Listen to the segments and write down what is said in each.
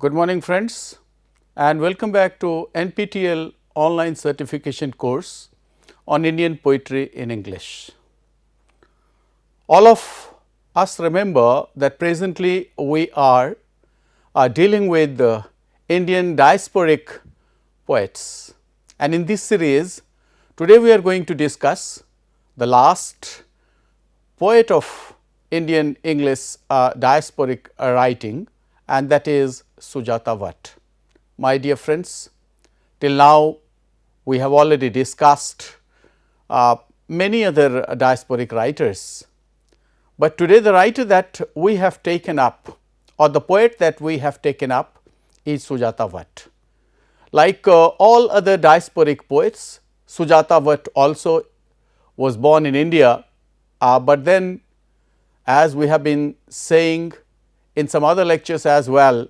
Good morning friends and welcome back to NPTEL online certification course on Indian poetry in English. All of us remember that presently we are dealing with Indian diasporic poets, and in this series today we are going to discuss the last poet of Indian English diasporic writing, and that is Sujata Bhatt. My dear friends, till now we have already discussed many other diasporic writers, but today the writer that we have taken up, or the poet that we have taken up, is Sujata Bhatt. Like all other diasporic poets, Sujata Bhatt also was born in India, but then, as we have been saying in some other lectures as well,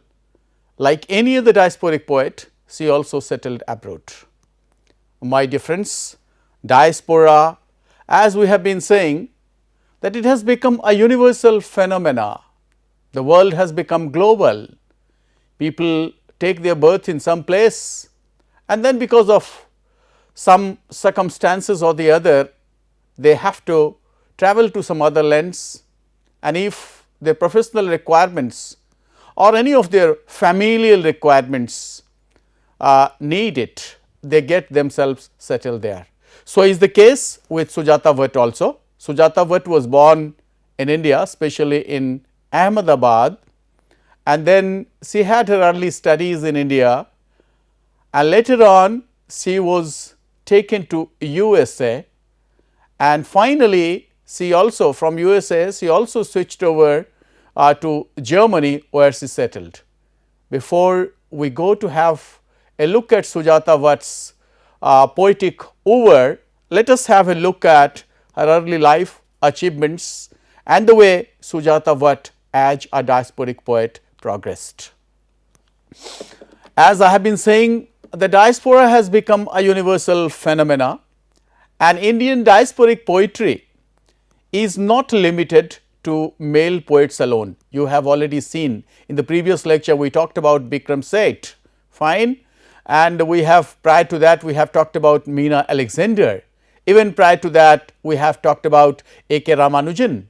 like any other diasporic poet, she also settled abroad. My dear friends, diaspora, as we have been saying, that it has become a universal phenomena. The world has become global. People take their birth in some place, and then because of some circumstances or the other, they have to travel to some other lands, and if their professional requirements or any of their familial requirements need it, they get themselves settled there. So, is the case with Sujata Bhatt also. Sujata Bhatt was born in India, especially in Ahmedabad, and then she had her early studies in India, and later on she was taken to U.S.A. and finally she also from U.S.A. she also switched over to Germany, where she settled. Before we go to have a look at Sujata Bhatt's poetic oeuvre, let us have a look at her early life achievements and the way Sujata Bhatt as a diasporic poet progressed. As I have been saying, the diaspora has become a universal phenomena, and Indian diasporic poetry is not limited to male poets alone. You have already seen in the previous lecture we talked about Bikram Seth, fine, and we have prior to that we have talked about Meena Alexander. Even prior to that we have talked about A.K. Ramanujan,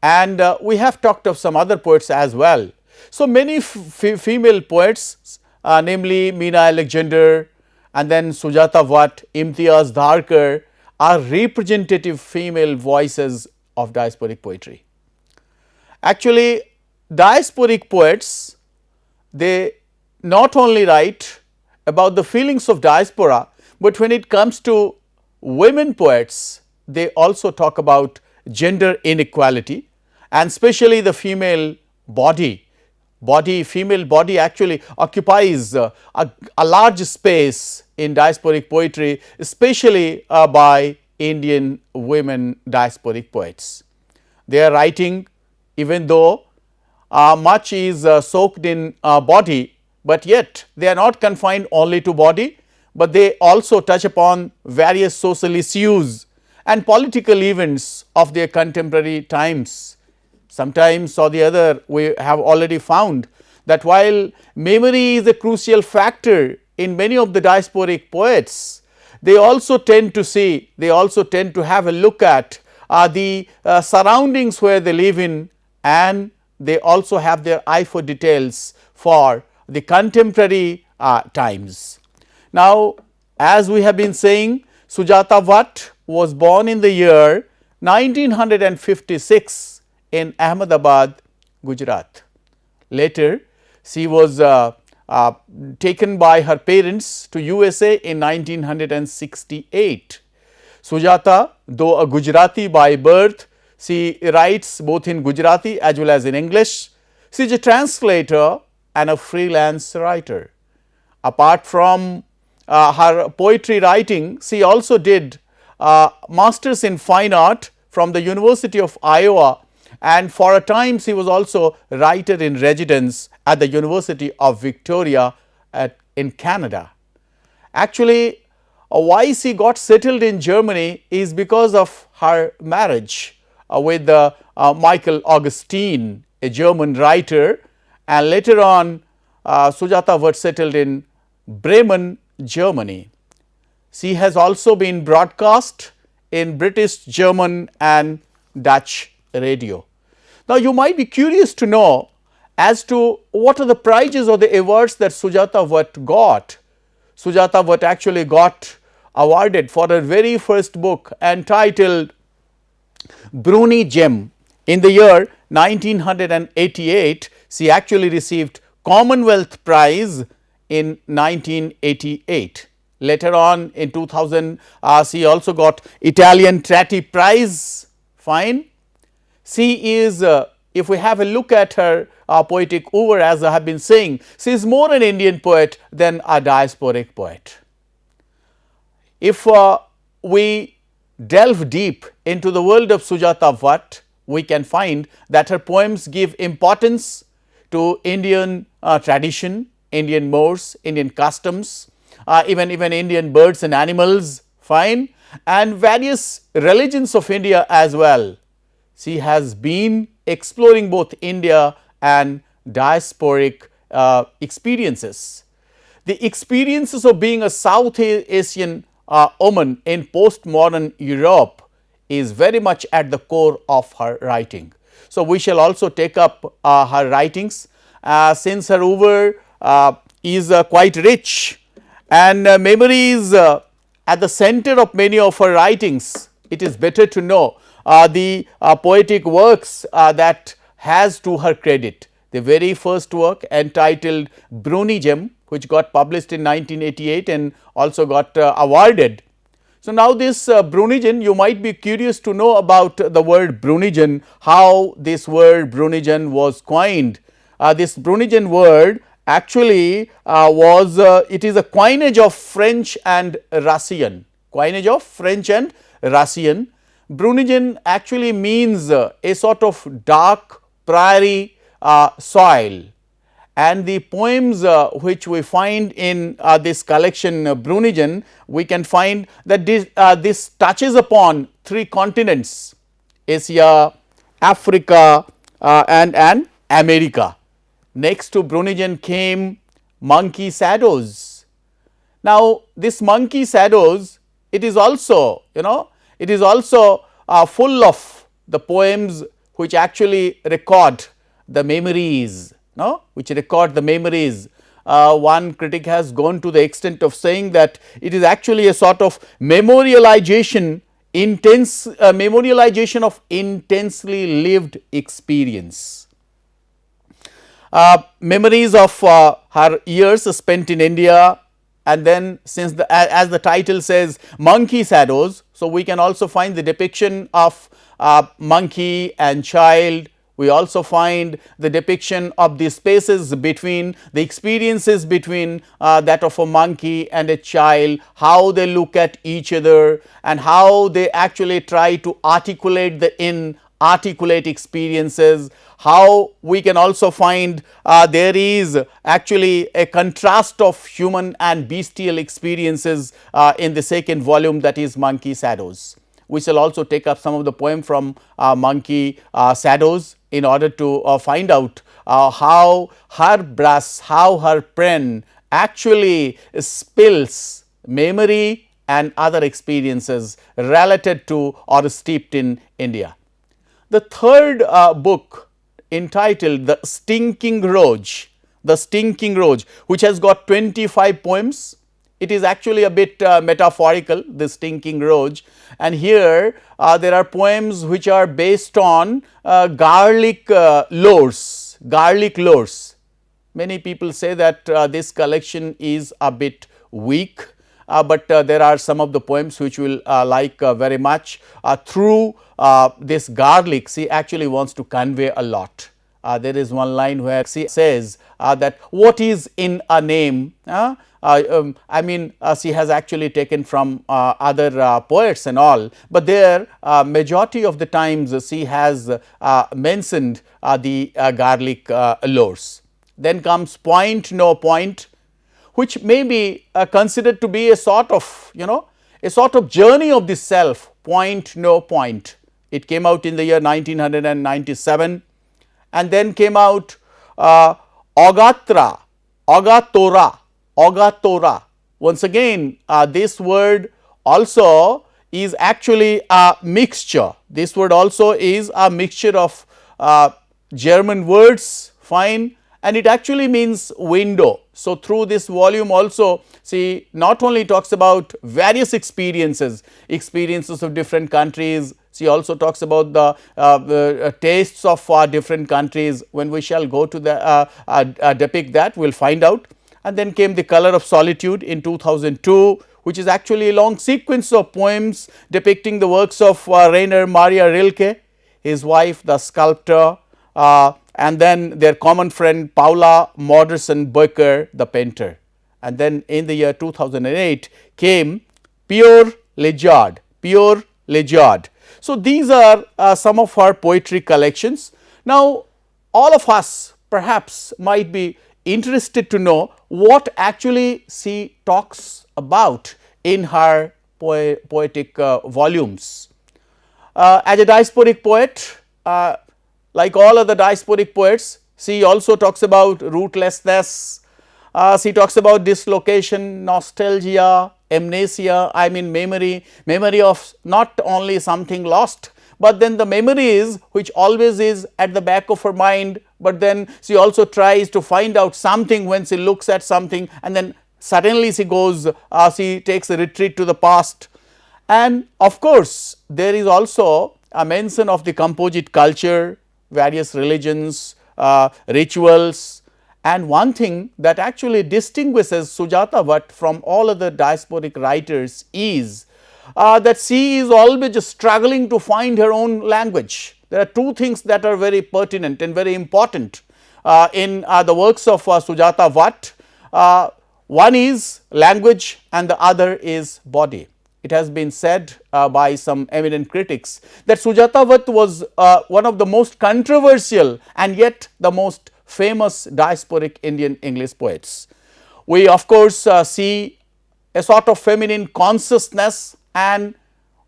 and we have talked of some other poets as well. So, many female poets, namely Meena Alexander and then Sujata Bhatt, Imtiaz Dharkar, are representative female voices of diasporic poetry. Actually, diasporic poets, they not only write about the feelings of diaspora, but when it comes to women poets, they also talk about gender inequality, and especially the female body. Female body actually occupies a large space in diasporic poetry, especially by Indian women diasporic poets. They are writing, even though much is soaked in body, but yet they are not confined only to body, but they also touch upon various social issues and political events of their contemporary times. Sometimes or the other, we have already found that while memory is a crucial factor in many of the diasporic poets, they also tend to have a look at the surroundings where they live in, and they also have their eye for details for the contemporary times. Now, as we have been saying, Sujata Bhatt was born in the year 1956 in Ahmedabad, Gujarat. Later, she was taken by her parents to U.S.A. in 1968. Sujata, though a Gujarati by birth, she writes both in Gujarati as well as in English. She is a translator and a freelance writer. Apart from her poetry writing, she also did Masters in Fine Art from the University of Iowa, and for a time she was also writer in residence at the University of Victoria in Canada. Actually, why she got settled in Germany is because of her marriage with Michael Augustine, a German writer, and later on Sujata Bhatt settled in Bremen, Germany. She has also been broadcast in British, German and Dutch radio. Now, you might be curious to know as to what are the prizes or the awards that Sujata Bhatt got. Sujata Bhatt actually got awarded for her very first book entitled Brunogem. In the year 1988, she actually received Commonwealth Prize in 1988. Later on in 2000, she also got Italian Tratti Prize. Fine. She is, if we have a look at her poetic oeuvre, as I have been saying, she is more an Indian poet than a diasporic poet. If we delve deep into the world of Sujata Bhatt, we can find that her poems give importance to Indian tradition, Indian mores, Indian customs, even Indian birds and animals, fine, and various religions of India as well. She has been exploring both India and diasporic experiences. The experiences of being a South Asian woman in postmodern Europe is very much at the core of her writing. So, we shall also take up her writings since her oeuvre is quite rich and memory is at the center of many of her writings. It is better to know the poetic works that has to her credit. The very first work entitled Brunogem, which got published in 1988 and also got awarded. So, now this Brunogem, you might be curious to know about the word Brunogem, how this word Brunogem was coined. This Brunogem word actually was, it is a coinage of French and Russian, coinage of French and Russian. Brunogem actually means a sort of dark prairie soil, and the poems which we find in this collection Brunogem, we can find that this touches upon 3 continents, Asia, Africa and America. Next to Brunogem came Monkey Shadows. Now, this Monkey Shadows, it is also, it is also full of the poems which actually record the memories, which record the memories. One critic has gone to the extent of saying that it is actually a sort of memorialization, memorialization of intensely lived experience. Memories of her years spent in India, and then since as the title says Monkey Shadows, so we can also find the depiction of monkey and child. We also find the depiction of the spaces between, the experiences between that of a monkey and a child, how they look at each other and how they actually try to articulate the inarticulate experiences. How we can also find there is actually a contrast of human and bestial experiences in the second volume, that is Monkey Shadows. We shall also take up some of the poem from Monkey Shadows in order to find out how her brush, how her pen actually spills memory and other experiences related to or steeped in India. The third book entitled The Stinking Roach, which has got 25 poems. It is actually a bit metaphorical, the Stinking Roach, and here there are poems which are based on garlic lores. Many people say that this collection is a bit weak, but there are some of the poems which will like very much. Through this garlic, she actually wants to convey a lot. There is one line where she says that what is in a name. I mean, she has actually taken from other poets and all, but there majority of the times she has mentioned the garlic lores. Then comes Point No Point, which may be considered to be a sort of, a sort of journey of the self. Point No Point. It came out in the year 1997, and then came out Agathora, Agathora, Agathora. Once again, this word also is actually a mixture. This word also is a mixture of German words, fine, and it actually means window. So, through this volume also, see, not only talks about various experiences of different countries. She also talks about the tastes of different countries. When we shall go to the depict that, we will find out. And then came The Color of Solitude in 2002, which is actually a long sequence of poems depicting the works of Rainer Maria Rilke, his wife, the sculptor, and then their common friend Paula Modersohn Becker, the painter. And then in the year 2008 came Pure Legard, Pure Legard. So, these are some of our poetry collections. Now, all of us perhaps might be interested to know what actually she talks about in her poetic volumes. As a diasporic poet, like all other diasporic poets, she also talks about rootlessness, she talks about dislocation, nostalgia, amnesia, I mean memory, memory of not only something lost, but then the memories which always is at the back of her mind, but then she also tries to find out something when she looks at something, and then suddenly she goes, she takes a retreat to the past. And of course, there is also a mention of the composite culture, various religions, rituals. And one thing that actually distinguishes Sujata Bhatt from all other diasporic writers is that she is always struggling to find her own language. There are two things that are very pertinent and very important in the works of Sujata Bhatt. One is language and the other is body. It has been said by some eminent critics that Sujata Bhatt was one of the most controversial and yet the most famous diasporic Indian English poets. We of course see a sort of feminine consciousness, and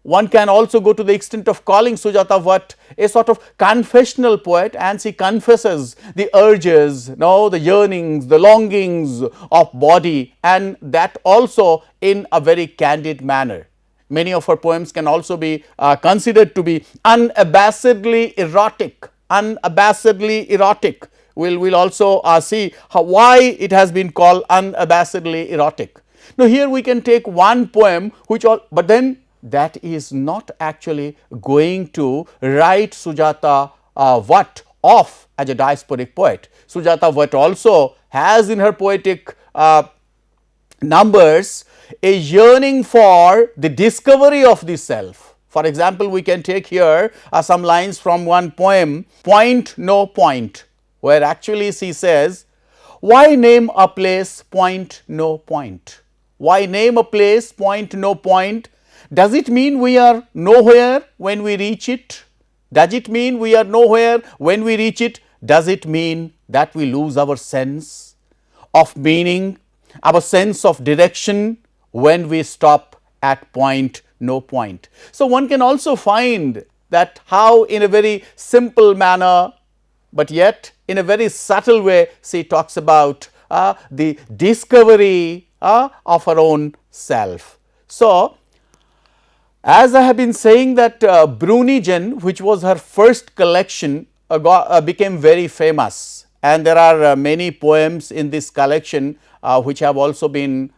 one can also go to the extent of calling Sujata Bhatt a sort of confessional poet, and she confesses the urges, the yearnings, the longings of body, and that also in a very candid manner. Many of her poems can also be considered to be unabashedly erotic, unabashedly erotic. We will also see why it has been called unabashedly erotic. Now, here we can take one poem which but then that is not actually going to write Sujata Bhatt off as a diasporic poet. Sujata Bhatt also has in her poetic numbers a yearning for the discovery of the self. For example, we can take here some lines from one poem, Point No Point, where actually she says, why name a place point no point? Why name a place point no point? Does it mean we are nowhere when we reach it? Does it mean we are nowhere when we reach it? Does it mean that we lose our sense of meaning, our sense of direction when we stop at point no point? So, one can also find that how in a very simple manner, but yet in a very subtle way, she talks about the discovery of her own self. So, as I have been saying that Brunogem, which was her first collection, became very famous, and there are many poems in this collection which have also been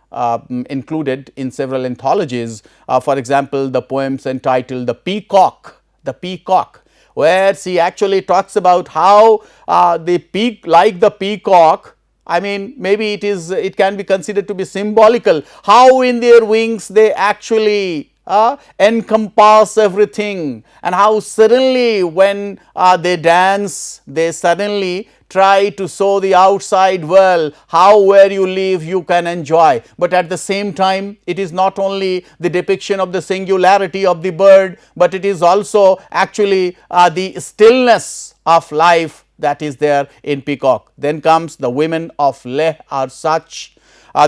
included in several anthologies. For example, the poems entitled The Peacock, where she actually talks about how the peacock, I mean maybe it can be considered to be symbolical, how in their wings they actually encompass everything, and how suddenly when they dance, they suddenly try to show the outside world how where you live you can enjoy, but at the same time it is not only the depiction of the singularity of the bird, but it is also actually the stillness of life that is there in peacock. Then comes The Women of Leh Are Such.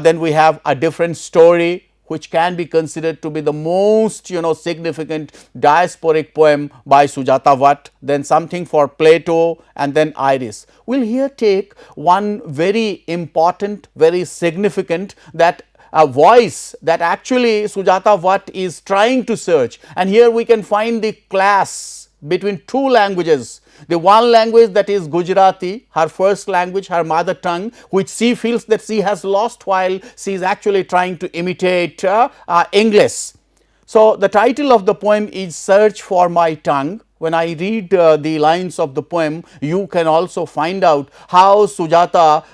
Then we have A Different Story, which can be considered to be the most significant diasporic poem by Sujata Bhatt, then something for Plato, and then Iris. We will here take one very important, very significant, that a voice that actually Sujata Bhatt is trying to search, and here we can find the clash between two languages. The one language, that is Gujarati, her first language, her mother tongue, which she feels that she has lost while she is actually trying to imitate English. So, the title of the poem is Search for My Tongue. When I read the lines of the poem, you can also find out how Sujata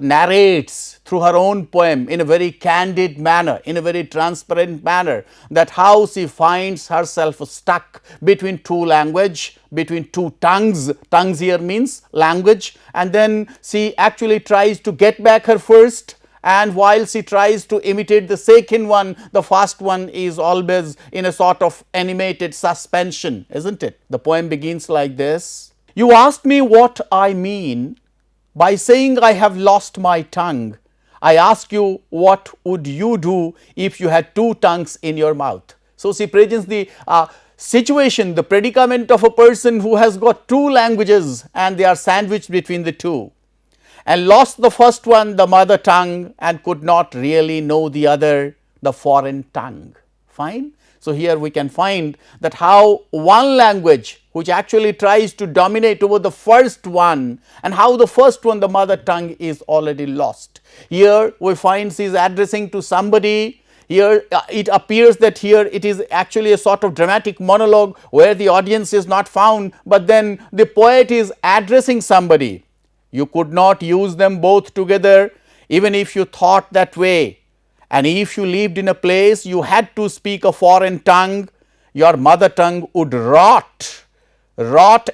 narrates through her own poem in a very candid manner, in a very transparent manner, that how she finds herself stuck between two language, between two tongues. Tongues here means language, and then she actually tries to get back her first, and while she tries to imitate the second one, the first one is always in a sort of animated suspension, isn't it? The poem begins like this: You asked me what I mean by saying I have lost my tongue. I ask you, what would you do if you had two tongues in your mouth? So, she presents the situation, the predicament of a person who has got two languages and they are sandwiched between the two, and lost the first one, the mother tongue, and could not really know the other, the foreign tongue. Fine. So, here we can find that how one language which actually tries to dominate over the first one, and how the first one, the mother tongue, is already lost. Here we find she is addressing to somebody. Here it appears that here it is actually a sort of dramatic monologue where the audience is not found, but then the poet is addressing somebody. You could not use them both together even if you thought that way, and if you lived in a place you had to speak a foreign tongue, your mother tongue would rot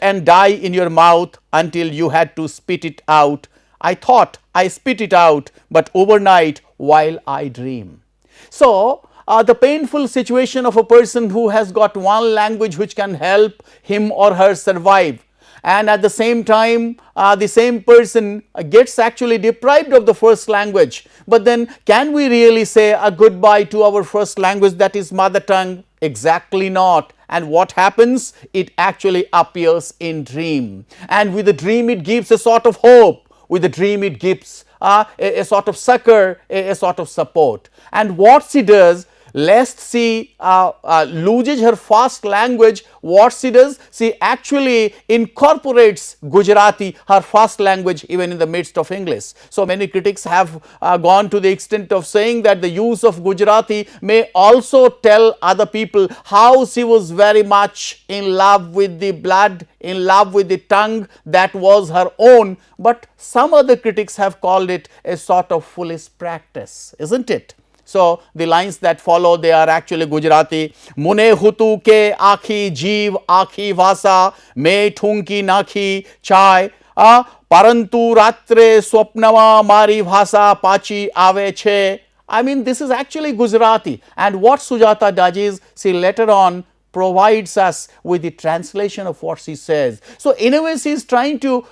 and die in your mouth until you had to spit it out. I thought I spit it out, but overnight while I dream. So, the painful situation of a person who has got one language which can help him or her survive, and at the same time the same person gets actually deprived of the first language. But then can we really say a goodbye to our first language, that is mother tongue? Exactly not. And what happens? It actually appears in dream, and with the dream it gives a sort of hope, with the dream it gives a sort of succor, a sort of support. And what she does, lest she loses her first language, what she does, she actually incorporates Gujarati, her first language, even in the midst of English. So, many critics have gone to the extent of saying that the use of Gujarati may also tell other people how she was very much in love with the blood, in love with the tongue that was her own, but some other critics have called it a sort of foolish practice, isn't it? So, the lines that follow, they are actually Gujarati. Mune hutu ke akhi jeev akhi vasa me thunki nakhi chai parantu ratre swapnama mari bhasa pachi ave che. I mean, this is actually Gujarati, and what Sujata does is she later on provides us with the translation of what she says. So, in a way she is trying to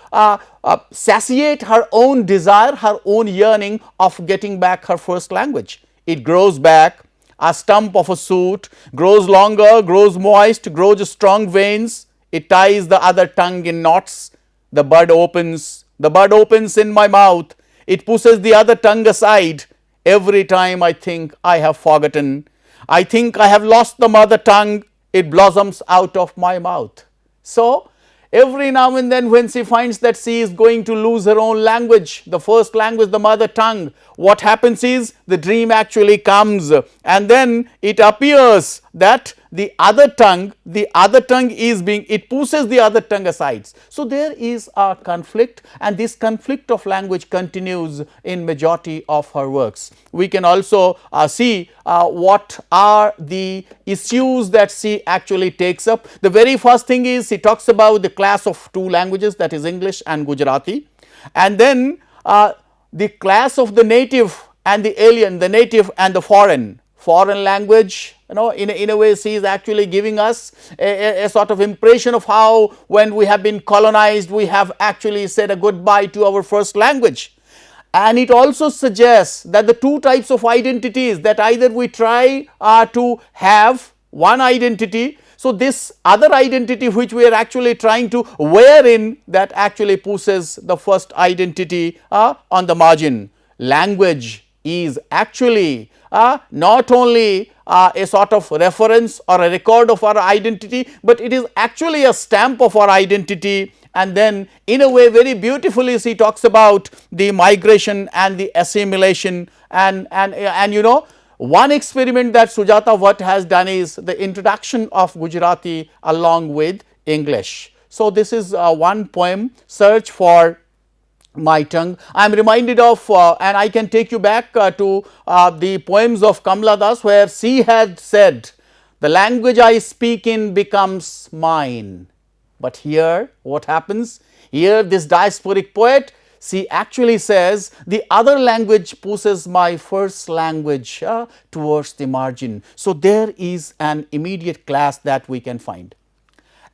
satiate her own desire, her own yearning of getting back her first language. It grows back, a stump of a shoot, grows longer, grows moist, grows strong veins. It ties the other tongue in knots. The bud opens in my mouth. It pushes the other tongue aside. Every time I think I have forgotten, I think I have lost the mother tongue, it blossoms out of my mouth. So, every now and then when she finds that she is going to lose her own language, the first language, the mother tongue, what happens is the dream actually comes, and then it appears that the other tongue is being, it pushes the other tongue aside. So, there is a conflict, and this conflict of language continues in majority of her works. We can also see what are the issues that she actually takes up. The very first thing is she talks about the clash of two languages, that is English and Gujarati, and then the clash of the native and the alien, the native and the foreign language. In a way she is actually giving us a sort of impression of how when we have been colonized, we have actually said a goodbye to our first language. And it also suggests that the two types of identities, that either we try to have one identity, so this other identity which we are actually trying to wear in, that actually pushes the first identity on the margin. Language is actually not only a sort of reference or a record of our identity, but it is actually a stamp of our identity. And then in a way very beautifully she talks about the migration and the assimilation, and you know, one experiment that Sujata Bhatt has done is the introduction of Gujarati along with English. So this is one poem, Search for My Tongue. I am reminded of and I can take you back to the poems of Kamala Das, where she had said, the language I speak in becomes mine. But here what happens? Here this diasporic poet, she actually says, the other language pushes my first language towards the margin. So there is an immediate clash that we can find.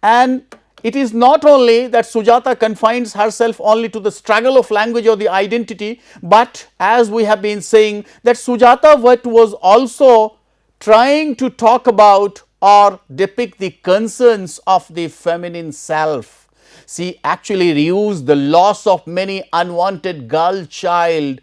And it is not only that Sujata confines herself only to the struggle of language or the identity, but as we have been saying, that Sujata Bhatt was also trying to talk about or depict the concerns of the feminine self. She actually reused the loss of many unwanted girl children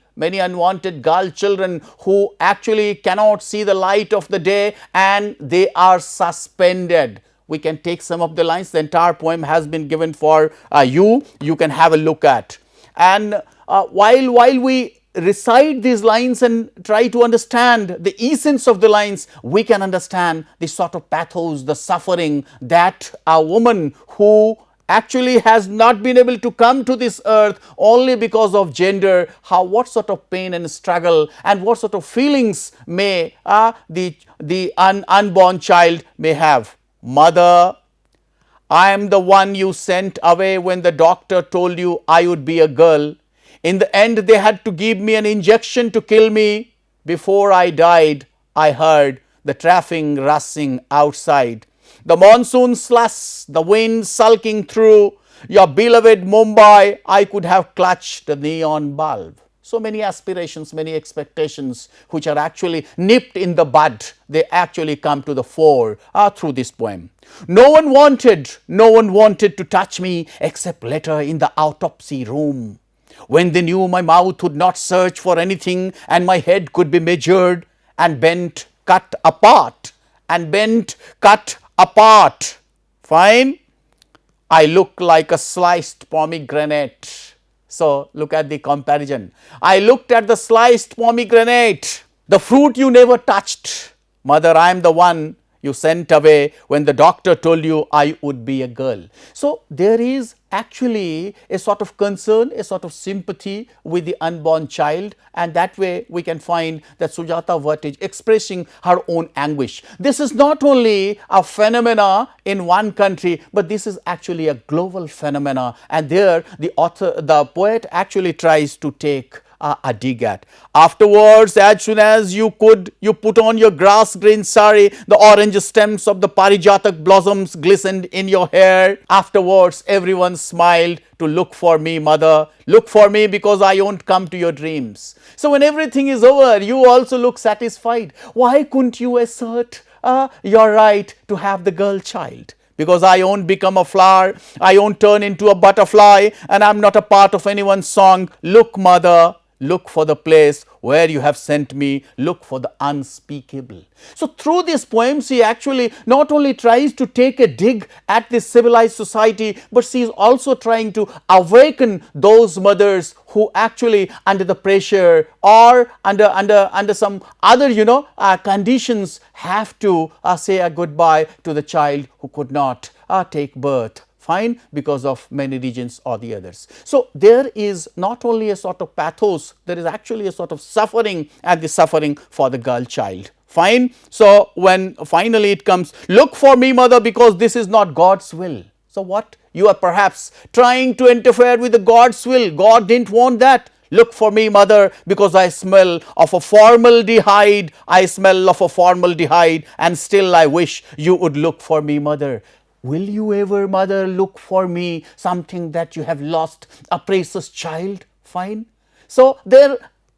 who actually cannot see the light of the day, and they are suspended. We can take some of the lines. The entire poem has been given for you can have a look at. And while we recite these lines and try to understand the essence of the lines, we can understand the sort of pathos, the suffering that a woman who actually has not been able to come to this earth only because of gender, what sort of pain and struggle and what sort of feelings may the unborn child may have. Mother, I am the one you sent away when the doctor told you I would be a girl. In the end, they had to give me an injection to kill me. Before I died, I heard the traffic rushing outside, the monsoon slush, the wind sulking through. Your beloved Mumbai, I could have clutched the neon bulb. So many aspirations, many expectations which are actually nipped in the bud, they actually come to the fore through this poem. No one wanted to touch me except later in the autopsy room, when they knew my mouth would not search for anything and my head could be measured and bent, cut apart. Fine. I look like a sliced pomegranate. So look at the comparison. I looked at the sliced pomegranate, the fruit you never touched. Mother, I am the one you sent away when the doctor told you I would be a girl. So there is actually a sort of concern, a sort of sympathy with the unborn child, and that way we can find that Sujata Bhatt is expressing her own anguish. This is not only a phenomena in one country, but this is actually a global phenomena, and there the poet actually tries to take a dig at. Afterwards, as soon as you could, you put on your grass green sari, the orange stems of the parijatak blossoms glistened in your hair. Afterwards, everyone smiled to look for me, mother. Look for me because I won't come to your dreams. So when everything is over, you also look satisfied. Why couldn't you assert your right to have the girl child? Because I won't become a flower, I won't turn into a butterfly, and I'm not a part of anyone's song. Look, mother, look for the place where you have sent me, look for the unspeakable. So through this poem, she actually not only tries to take a dig at this civilized society, but she is also trying to awaken those mothers who actually under the pressure or under some other conditions have to say a goodbye to the child who could not take birth. Fine, because of many reasons or the others. So there is not only a sort of pathos, there is actually a sort of suffering, and the suffering for the girl child. Fine. So when finally it comes, look for me, mother, because this is not God's will. So what? You are perhaps trying to interfere with the God's will. God didn't want that. Look for me, mother, because I smell of a formaldehyde. I smell of a formaldehyde, and still I wish you would look for me, mother. Will you ever, mother, look for me, something that you have lost, a precious child? Fine. So there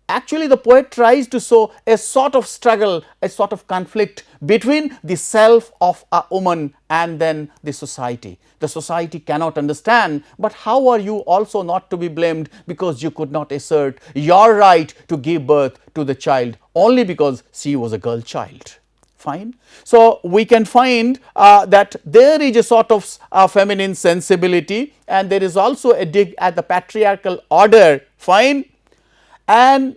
actually the poet tries to show a sort of struggle, a sort of conflict between the self of a woman and then the society. The society cannot understand, but how are you also not to be blamed because you could not assert your right to give birth to the child only because she was a girl child. Fine. So we can find that there is a sort of feminine sensibility, and there is also a dig at the patriarchal order. Fine. And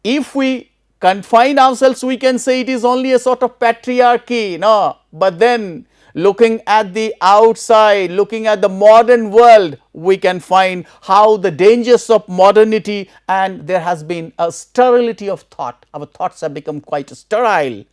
if we confine ourselves, we can say it is only a sort of patriarchy, no, but then looking at the outside, looking at the modern world, we can find how the dangers of modernity, and there has been a sterility of thought. Our thoughts have become quite sterile.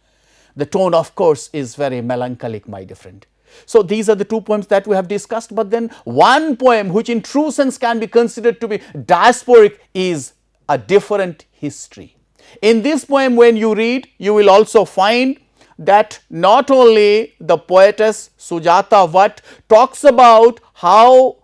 The tone, of course, is very melancholic, my dear friend. So these are the two poems that we have discussed, but then one poem which in true sense can be considered to be diasporic is a different history. In this poem, when you read, you will also find that not only the poetess Sujata Bhatt talks about how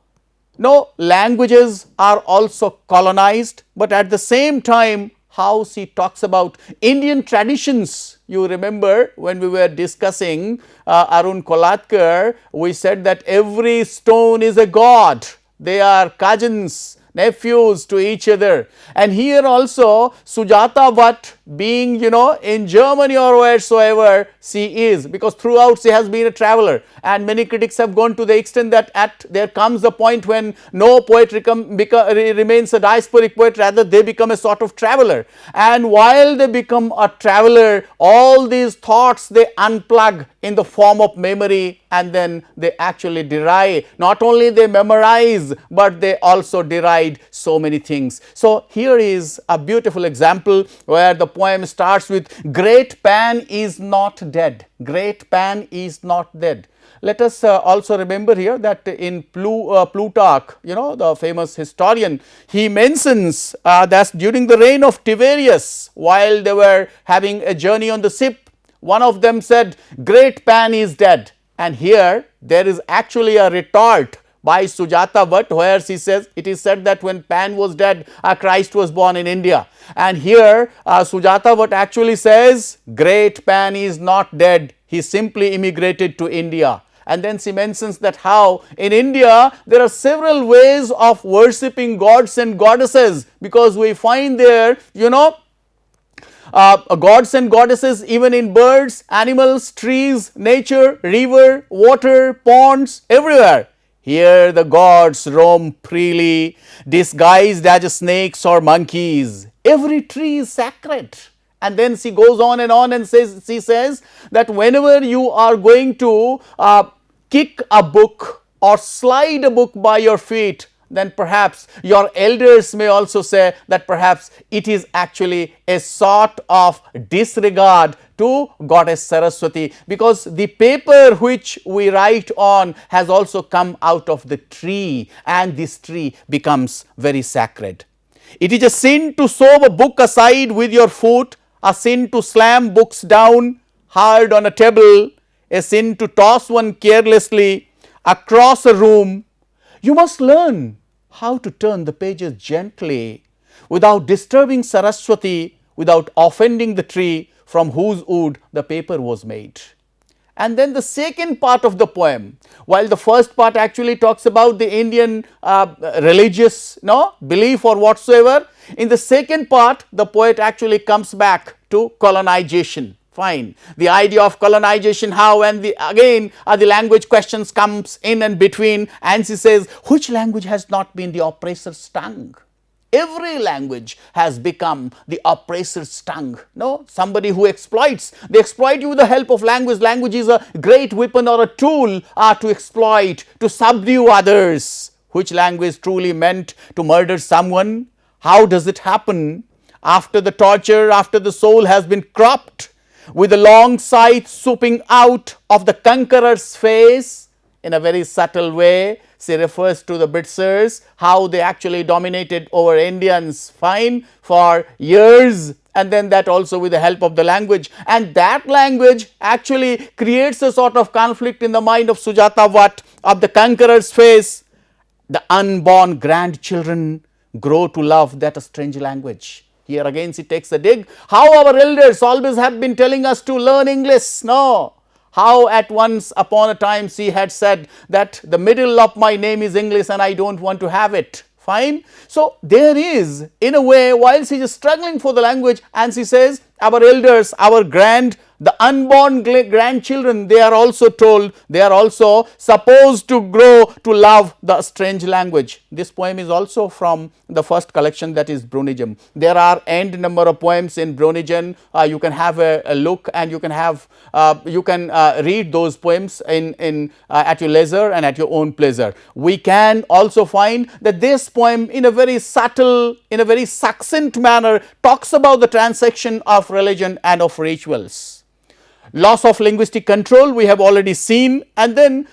languages are also colonized, but at the same time how she talks about Indian traditions. You remember when we were discussing Arun Kolatkar, we said that every stone is a god. They are cousins, nephews to each other. And here also Sujata Bhatt, being in Germany or wheresoever she is, because throughout she has been a traveler, and many critics have gone to the extent that there comes a point when no poet remains a diasporic poet, rather they become a sort of traveler. And while they become a traveler, all these thoughts they unplug in the form of memory, and then they actually derive, not only they memorize, but they also deride so many things. So here is a beautiful example where the poem starts with great Pan is not dead. Great Pan is not dead. Let us also remember here that in Plutarch, the famous historian, he mentions that during the reign of Tiberius, while they were having a journey on the ship, one of them said, great Pan is dead. And here there is actually a retort by Sujata Bhatt, where she says, it is said that when Pan was dead, Christ was born in India. And here Sujata Bhatt actually says, great Pan is not dead, he simply immigrated to India. And then she mentions that how in India there are several ways of worshipping gods and goddesses, because we find there, gods and goddesses even in birds, animals, trees, nature, river, water, ponds, everywhere. Here the gods roam freely, disguised as snakes or monkeys. Every tree is sacred. And then she goes on and she says that whenever you are going to kick a book or slide a book by your feet, then perhaps your elders may also say that perhaps it is actually a sort of disregard to goddess Saraswati, because the paper which we write on has also come out of the tree, and this tree becomes very sacred. It is a sin to shove a book aside with your foot, a sin to slam books down hard on a table, a sin to toss one carelessly across a room. You must learn how to turn the pages gently without disturbing Saraswati, without offending the tree from whose wood the paper was made. And then the second part of the poem, while the first part actually talks about the Indian religious belief or whatsoever, in the second part the poet actually comes back to colonization. Fine. The idea of colonization, how, and again the language questions comes in and between, and she says, which language has not been the oppressor's tongue? Every language has become the oppressor's tongue. Somebody who exploits, they exploit you with the help of language. Language is a great weapon or a tool to exploit, to subdue others. Which language truly meant to murder someone? How does it happen? After the torture, after the soul has been cropped, with a long scythe swooping out of the conqueror's face, in a very subtle way, she refers to the Britishers, how they actually dominated over Indians, fine, for years, and then that also with the help of the language. And that language actually creates a sort of conflict in the mind of Sujata Bhatt, of the conqueror's face. The unborn grandchildren grow to love that strange language. Here again she takes a dig. How our elders always have been telling us to learn English. No. How at once upon a time she had said that the middle of my name is English and I don't want to have it. Fine. So, there is in a way while she is struggling for the language and she says our elders, our the unborn grandchildren, they are also told, they are also supposed to grow to love the strange language. This poem is also from the first collection, that is Brunogem. There are n number of poems in Brunogem. You can have a look and you can have read those poems in at your leisure and at your own pleasure. We can also find that this poem in a very subtle, in a very succinct manner talks about the transaction of religion and of rituals. Loss of linguistic control we have already seen, and then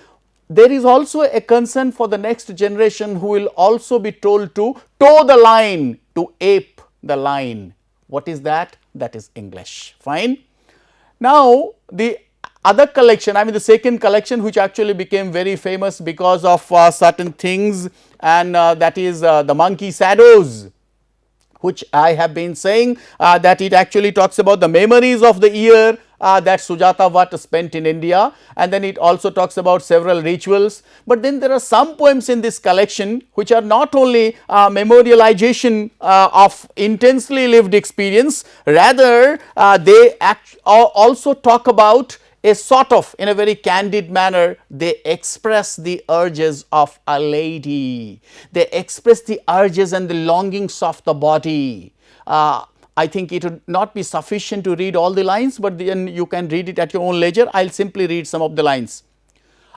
there is also a concern for the next generation who will also be told to toe the line, to ape the line. What is that? That is English. Fine. Now, the other collection, I mean the second collection which actually became very famous because of certain things, and that is the Monkey Shadows, which I have been saying that it actually talks about the memories of the year that Sujata Bhatt spent in India, and then it also talks about several rituals. But then there are some poems in this collection which are not only memorialization of intensely lived experience, rather they also talk about a sort of, in a very candid manner, they express the urges of a lady, they express the urges and the longings of the body. I think it would not be sufficient to read all the lines, but then you can read it at your own leisure. I will simply read some of the lines.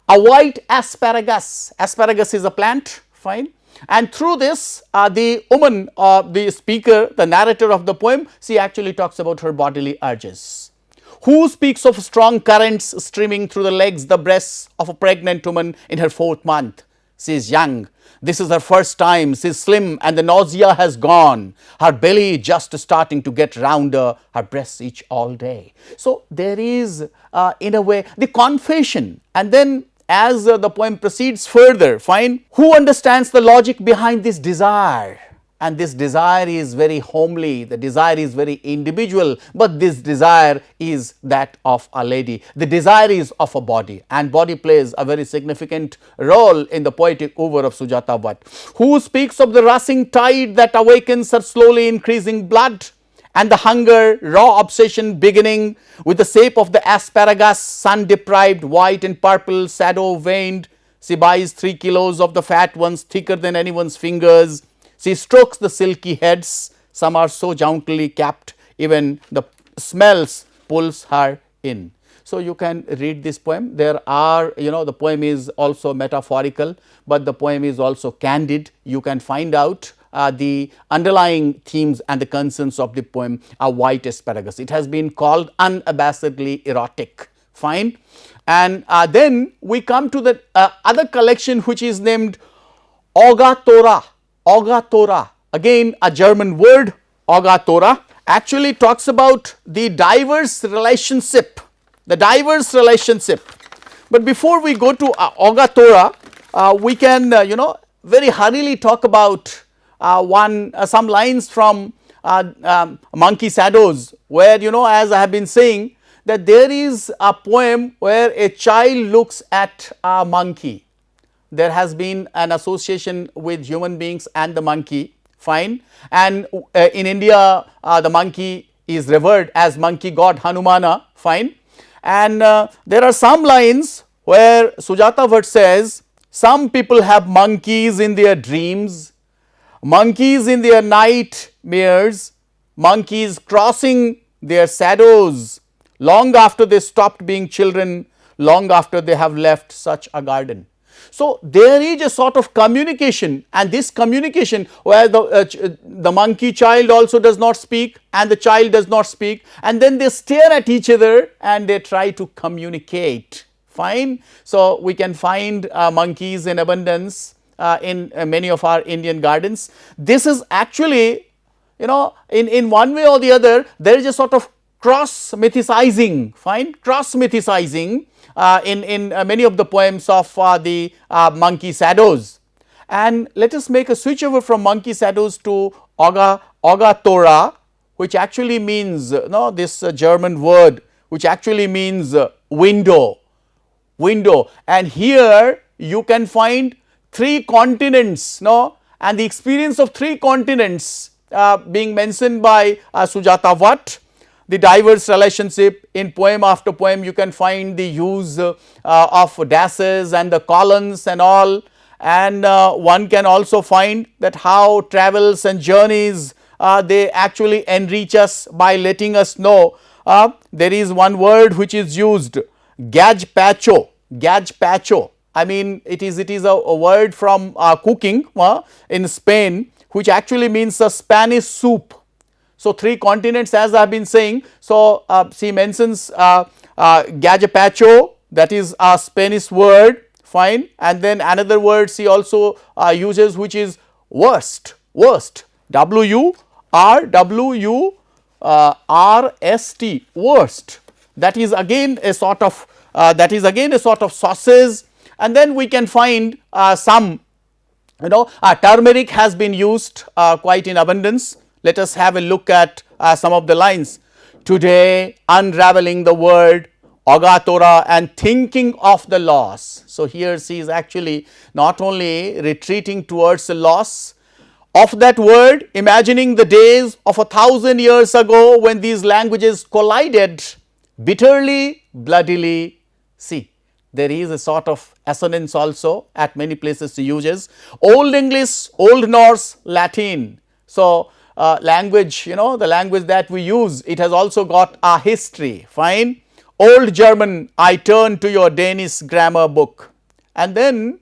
A white asparagus, asparagus is a plant, fine, and through this the woman, the speaker, the narrator of the poem, she actually talks about her bodily urges. Who speaks of strong currents streaming through the legs, the breasts of a pregnant woman in her 4th month? She is young. This is her first time. She is slim and the nausea has gone. Her belly just starting to get rounder. Her breasts itch all day. So, there is in a way the confession, and then as the poem proceeds further, fine, who understands the logic behind this desire? And this desire is very homely, the desire is very individual, but this desire is that of a lady. The desire is of a body, and body plays a very significant role in the poetic oeuvre of Sujata Bhatt. Who speaks of the rushing tide that awakens her slowly increasing blood, and the hunger, raw obsession beginning with the shape of the asparagus, sun deprived, white and purple, shadow veined. She buys 3 kilos of the fat ones, thicker than anyone's fingers. She strokes the silky heads, some are so jauntily capped, even the smells pulls her in. So, you can read this poem. There are, the poem is also metaphorical, but the poem is also candid. You can find out the underlying themes and the concerns of the poem, A White Asparagus. It has been called unabashedly erotic, fine. And then we come to the other collection which is named Agathora. Agathora, again a German word. Agathora actually talks about the diverse relationship, But before we go to Agathora, we can very hurriedly talk about some lines from Monkey Shadows, where as I have been saying that there is a poem where a child looks at a monkey. There has been an association with human beings and the monkey, fine, and in India the monkey is revered as monkey god Hanumana, fine, and there are some lines where Sujata Bhatt says, some people have monkeys in their dreams, monkeys in their nightmares, monkeys crossing their shadows long after they stopped being children, long after they have left such a garden. So, there is a sort of communication, and this communication where the monkey child also does not speak and the child does not speak, and then they stare at each other and they try to communicate, fine. So, we can find monkeys in abundance in many of our Indian gardens. This is actually in one way or the other there is a sort of cross mythicizing, fine, cross mythicizing in many of the poems of the Monkey Shadows. And let us make a switch over from monkey shadows to Agathora, which actually means this German word which actually means window. And here you can find 3 continents, and the experience of 3 continents being mentioned by Sujata Bhatt. The diverse relationship in poem after poem, you can find the use of dashes and the colons and all, and one can also find that how travels and journeys they actually enrich us by letting us know. There is one word which is used, gazpacho. I mean it is a word from cooking in Spain, which actually means a Spanish soup. So 3 continents, as I have been saying. So she mentions gazpacho, that is a Spanish word, fine, and then another word she also uses, which is worst, WURST, worst. That is again a sort of sausage. And then we can find some, turmeric has been used quite in abundance. Let us have a look at some of the lines. Today unraveling the word Agathora and thinking of the loss. So here she is actually not only retreating towards the loss of that word, imagining the days of 1,000 years ago when these languages collided bitterly, bloodily. See, there is a sort of assonance also at many places she uses. Old English, Old Norse, Latin. So language, the language that we use, it has also got a history, fine. Old German, I turn to your Danish grammar book. And then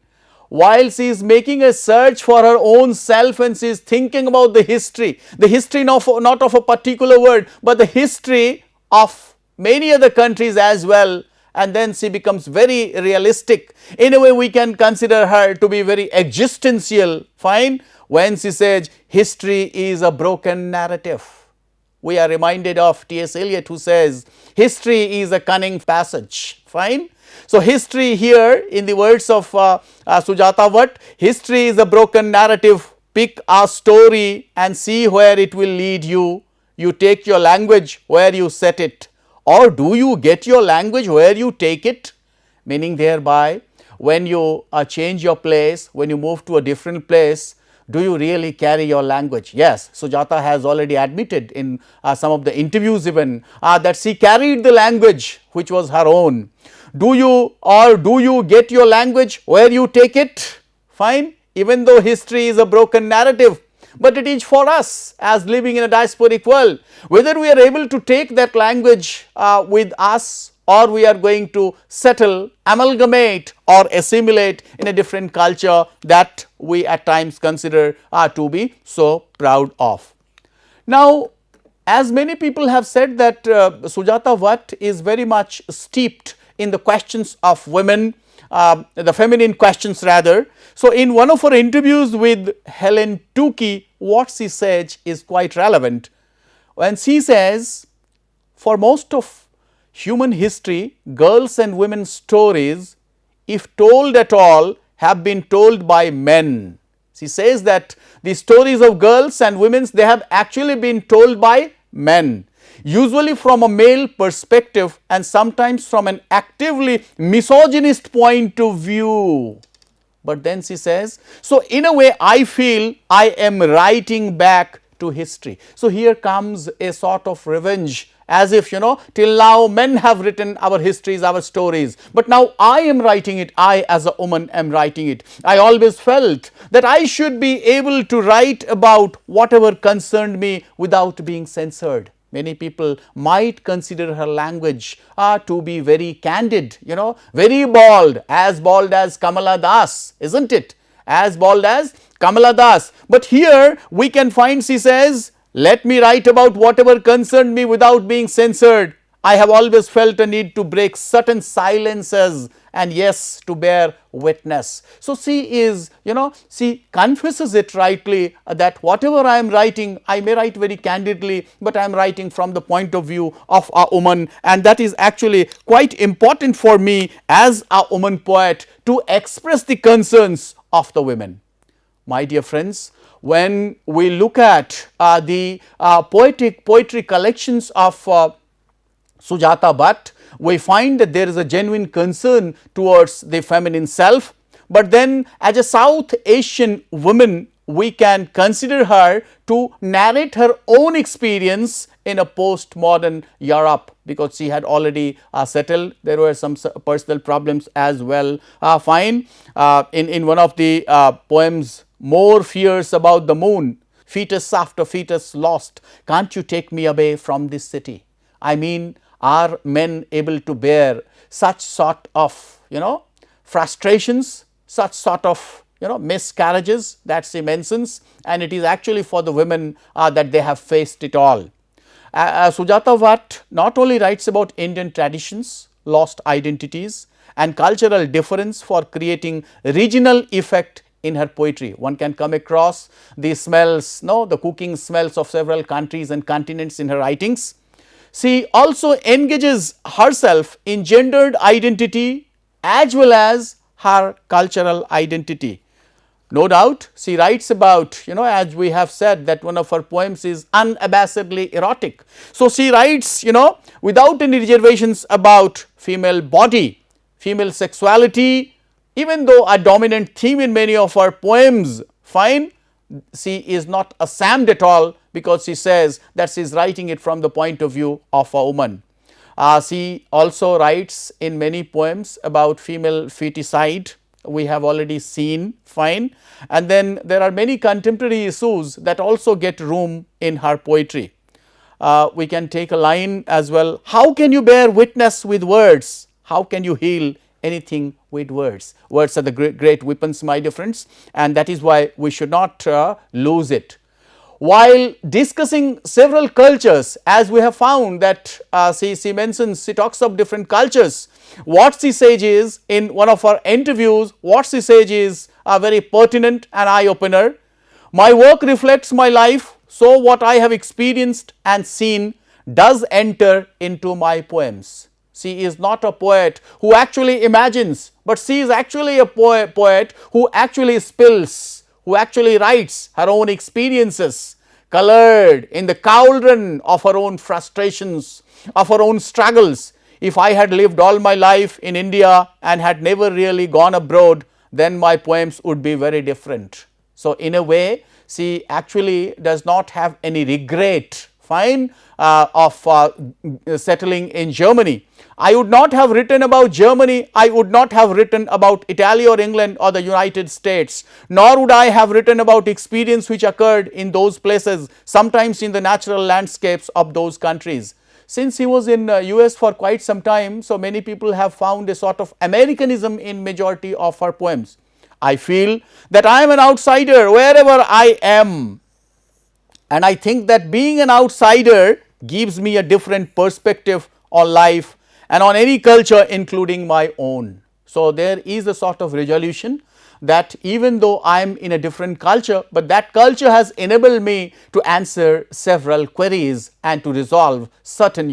while she is making a search for her own self and she is thinking about the history not of a particular word, but the history of many other countries as well, and then she becomes very realistic. In a way we can consider her to be very existential, fine, when she says history is a broken narrative. We are reminded of T.S. Eliot, who says history is a cunning passage, fine. So history here, in the words of Sujata Bhatt, history is a broken narrative. Pick a story and see where it will lead you. You take your language where you set it, or do you get your language where you take it? Meaning thereby, when you change your place, when you move to a different place, do you really carry your language? Yes, Sujata has already admitted in some of the interviews even that she carried the language which was her own. Do you get your language where you take it? Fine, even though history is a broken narrative, but it is for us as living in a diasporic world, whether we are able to take that language with us, or we are going to settle, amalgamate or assimilate in a different culture that we at times consider to be so proud of. Now, as many people have said that Sujata Bhatt is very much steeped in the questions of women, the feminine questions rather. So, in one of her interviews with Helen Tukey, what she says is quite relevant. When she says, for most of human history, girls and women's stories, if told at all, have been told by men. She says that the stories of girls and women's, they have actually been told by men, usually from a male perspective and sometimes from an actively misogynist point of view. But then she says, so in a way I feel I am writing back to history. So here comes a sort of revenge, as if till now men have written our histories, our stories, but now I am writing it. I as a woman am writing it. I always felt that I should be able to write about whatever concerned me without being censored. Many people might consider her language to be very candid, very bald as Kamala Das, isn't it? As bald as Kamala Das. But here we can find, she says, let me write about whatever concerned me without being censored. I have always felt a need to break certain silences and yes, to bear witness. So she is, she confesses it rightly that whatever I am writing, I may write very candidly, but I am writing from the point of view of a woman, and that is actually quite important for me as a woman poet to express the concerns of the women. my dear friends, when we look at the poetry collections of Sujata Bhatt, we find that there is a genuine concern towards the feminine self, but then as a South Asian woman, we can consider her to narrate her own experience in a postmodern Europe, because she had already settled. There were some personal problems as well. Fine. In one of the poems, more fears about the moon, fetus after fetus lost, can't you take me away from this city? I mean, are men able to bear such sort of frustrations, such sort of miscarriages that she mentions, and it is actually for the women that they have faced it all. Sujata Bhatt not only writes about Indian traditions, lost identities and cultural difference for creating regional effect in her poetry. One can come across the smells, the cooking smells of several countries and continents in her writings. She also engages herself in gendered identity as well as her cultural identity. No doubt she writes about, as we have said, that one of her poems is unabashedly erotic. So, she writes without any reservations about female body, female sexuality, even though a dominant theme in many of her poems. Fine, she is not ashamed at all, because she says that she is writing it from the point of view of a woman. She also writes in many poems about female feticide, we have already seen. Fine, and then there are many contemporary issues that also get room in her poetry. We can take a line as well: how can you bear witness with words? How can you heal anything with words? Words are the great weapons, my dear friends, and that is why we should not lose it. While discussing several cultures, as we have found that she mentions, she talks of different cultures. What she says is, in one of her interviews, what she says is very pertinent and eye opener. My work reflects my life, so what I have experienced and seen does enter into my poems. She is not a poet who actually imagines, but she is actually a poet who actually spills, who actually writes her own experiences, colored in the cauldron of her own frustrations, of her own struggles. If I had lived all my life in India and had never really gone abroad, then my poems would be very different. So, in a way, she actually does not have any regret, fine, of settling in Germany. I would not have written about Germany, I would not have written about Italy or England or the United States, nor would I have written about experience which occurred in those places, sometimes in the natural landscapes of those countries. Since he was in US for quite some time, so many people have found a sort of Americanism in majority of her poems. I feel that I am an outsider wherever I am, and I think that being an outsider gives me a different perspective on life and on any culture, including my own. So, there is a sort of resolution that even though I am in a different culture, but that culture has enabled me to answer several queries and to resolve certain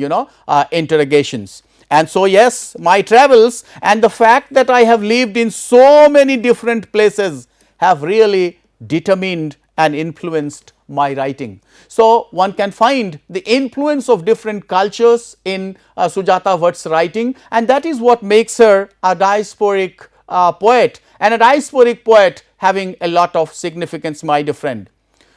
interrogations. And so, yes, my travels and the fact that I have lived in so many different places have really determined and influenced my writing. So, one can find the influence of different cultures in Sujata Bhatt's writing, and that is what makes her a diasporic poet, and a diasporic poet having a lot of significance, my dear friend.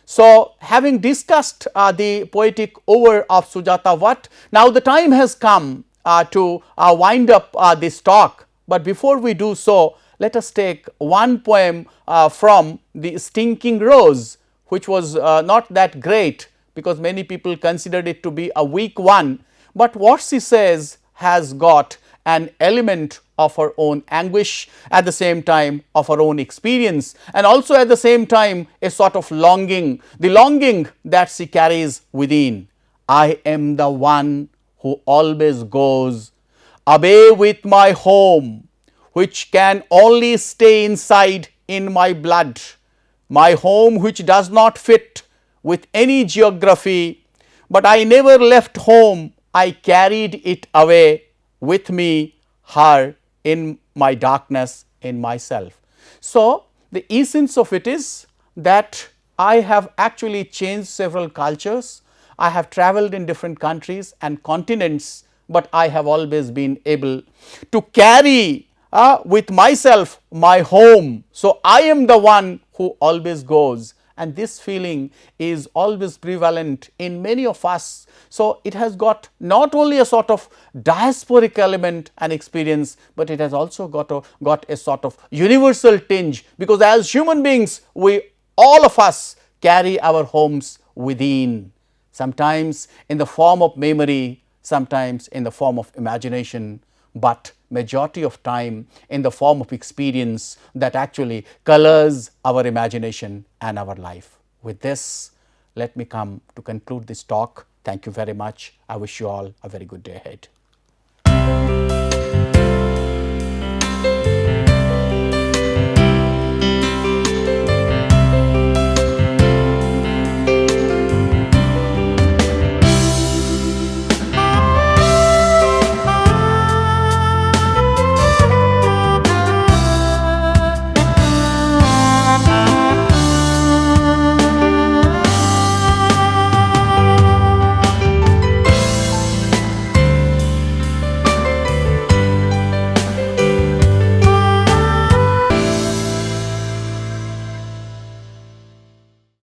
So, having discussed the poetic oeuvre of Sujata Bhatt, now the time has come to wind up this talk, but before we do so, let us take one poem from the Stinking Roach, which was not that great, because many people considered it to be a weak one, but what she says has got an element of her own anguish, at the same time of her own experience, and also at the same time a sort of longing, the longing that she carries within. I am the one who always goes away with my home, which can only stay inside in my blood, my home which does not fit with any geography, but I never left home, I carried it away with me, her in my darkness, in myself. So, the essence of it is that I have actually changed several cultures. I have traveled in different countries and continents, but I have always been able to carry with myself my home. So, I am the one who always goes, and this feeling is always prevalent in many of us. So, it has got not only a sort of diasporic element and experience, but it has also got a sort of universal tinge, because as human beings we all of us carry our homes within, sometimes in the form of memory, sometimes in the form of imagination, but majority of time in the form of experience that actually colors our imagination and our life. With this, let me come to conclude this talk. Thank you very much. I wish you all a very good day ahead.